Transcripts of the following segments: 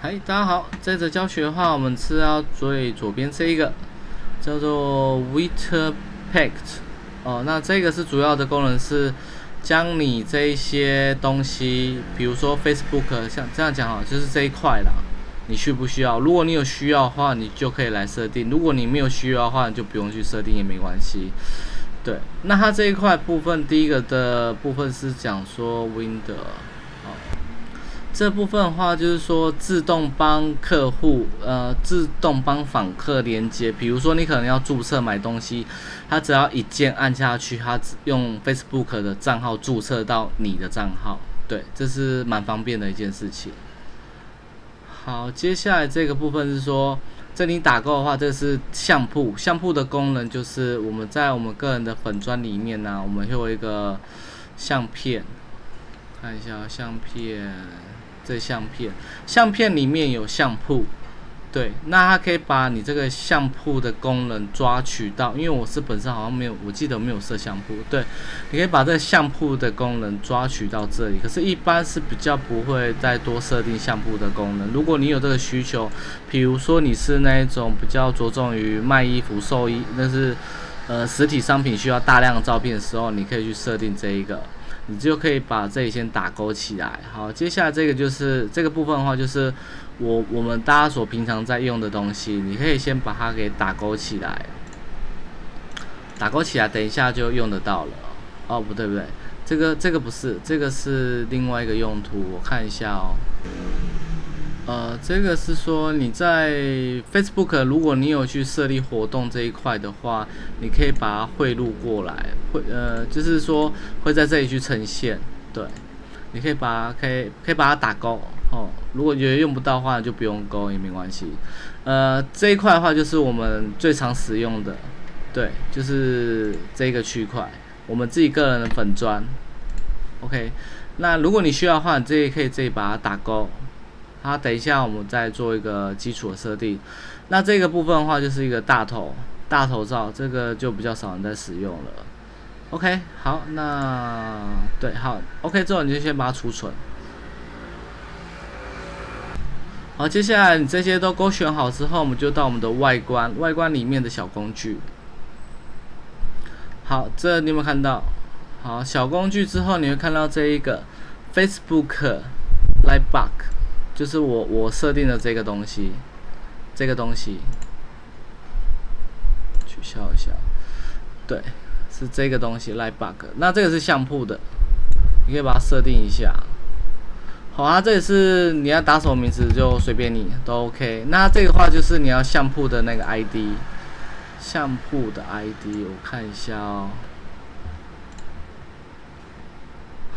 嗨，大家好，这则教学的话，我们是要最左边这一个叫做 Witterpact 哦，那这个是主要的功能是将你这一些东西，比如说 Facebook， 像这样讲好，就是这一块啦，你需不需要？如果你有需要的话，你就可以来设定；如果你没有需要的话，你就不用去设定也没关系。对，那它这一块部分，第一个的部分是讲说 Window。这部分的话，就是说自动帮客户，自动帮访客连接。比如说你可能要注册买东西，他只要一键按下去，他用 Facebook 的账号注册到你的账号，对，这是蛮方便的一件事情。好，接下来这个部分是说，这里打勾的话，这是相簿。相簿的功能就是我们在我们个人的粉专里面呢，我们会有一个相片，看一下相片。这相片里面有相簿，对，那它可以把你这个相簿的功能抓取到，因为我是本身好像没有，我记得没有设相簿，对，你可以把这个相簿的功能抓取到这里，可是一般是比较不会再多设定相簿的功能。如果你有这个需求，比如说你是那一种比较着重于卖衣服、售衣，那是实体商品需要大量的照片的时候，你可以去设定这一个。你就可以把这里先打勾起来。好，接下来这个就是这个部分的话，就是我们大家所平常在用的东西，你可以先把它给打勾起来。打勾起来，等一下就用得到了。哦，不对，这个不是，这个是另外一个用途。我看一下哦。这个是说你在 Facebook， 如果你有去设立活动这一块的话，你可以把它汇入过来，就是说会在这里去呈现，对，你可以把它可以把它打勾哦。如果觉得用不到的话，就不用勾也没关系。这一块的话就是我们最常使用的，对，就是这个区块，我们自己个人的粉专 ，OK。那如果你需要的话，你可以自己把它打勾。好，等一下我们再做一个基础的设定。那这个部分的话，就是一个大头照，这个就比较少人在使用了。OK， 好，那对，好 ，OK 之后你就先把它储存。好，接下来你这些都勾选好之后，我们就到我们的外观里面的小工具。好，这你有没有看到？好，小工具之后你会看到这一个 Facebook Livebox。就是我设定的这个东西，取消一下，对，是这个东西 Livebox。那这个是相簿的，你可以把它设定一下。好啊，这里是你要打什么名字就随便你都 OK。那这个话就是你要相簿的那个 ID， 相簿的 ID 我看一下哦。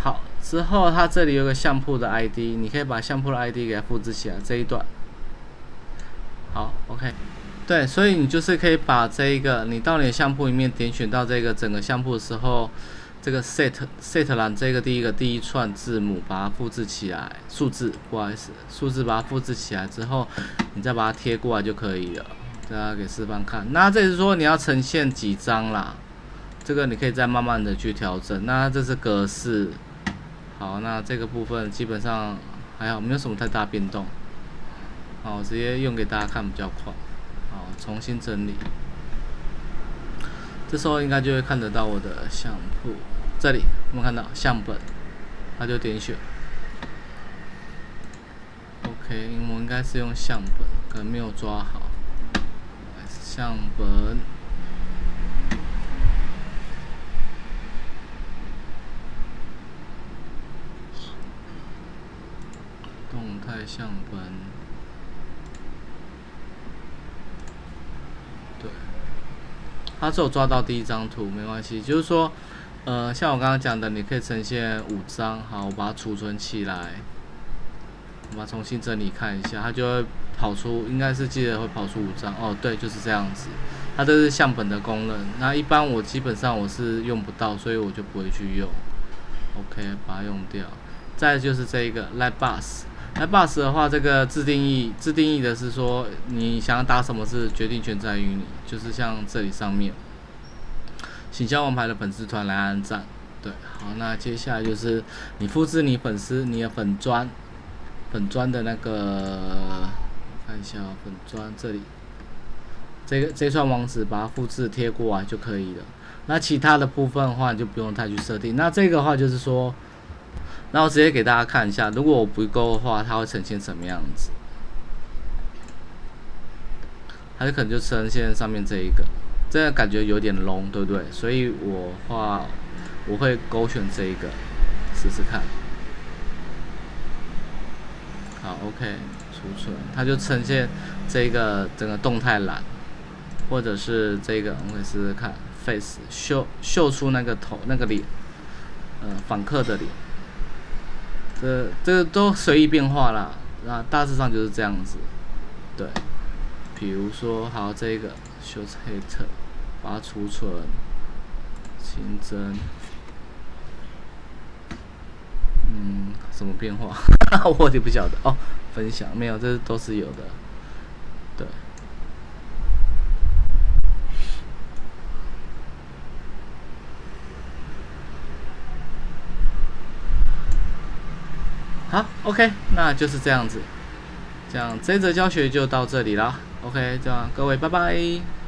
好，之后它这里有个相簿的 ID， 你可以把相簿的 ID 给它复制起来这一段。好 ，OK， 对，所以你就是可以把这一个，你到你的相簿里面点选到这个整个相簿的时候，这个 set 栏这个第一串字母把它复制起来，数字不好意思，数字把它复制起来之后，你再把它贴过来就可以了。大家给示范看。那这是说你要呈现几张啦，这个你可以再慢慢的去调整。那这是格式。好，那这个部分基本上还好，没有什么太大变动。好，直接用给大家看比较快。好，重新整理。这时候应该就会看得到我的相簿，这里有没有看到相本？它就点选。OK， 我应该是用相本，可能没有抓好。相本。动态相本，对，它只有抓到第一张图，没关系。就是说，像我刚刚讲的，你可以呈现5张。好，我把它储存起来，我把它重新整理看一下，它就会跑出，应该是记得会跑出5张。哦，对，就是这样子。它这是相本的功能。那一般我基本上我是用不到，所以我就不会去用。OK， 把它用掉。再来就是这一个 Livebox。Livebox 的话，这个自定义的是说，你想要打什么是决定权在于你，就是像这里上面，行销王牌的粉丝团来按赞。对，好，那接下来就是你复制你的粉专，本专的那个，我看一下本专这里，这串网址把它复制贴过来就可以了。那其他的部分的话，你就不用太去设定。那这个的话就是说，那我直接给大家看一下，如果我不勾的话，它会呈现什么样子？它就可能就呈现上面这一个，这个感觉有点 long， 对不对？所以我会勾选这一个，试试看。好 ，OK， 储存，它就呈现这个整个动态栏，或者是这个，我们可以试试看 ，face 秀出那个头那个脸，访客的脸，这个都随意变化啦，那大致上就是这样子，对。比如说，好，这个 show hit， 把它储存，新增，什么变化？我也不晓得哦。分享没有，这都是有的，对。好 ，OK， 那就是这样子，这样这则教学就到这里啦。OK， 这样各位拜拜。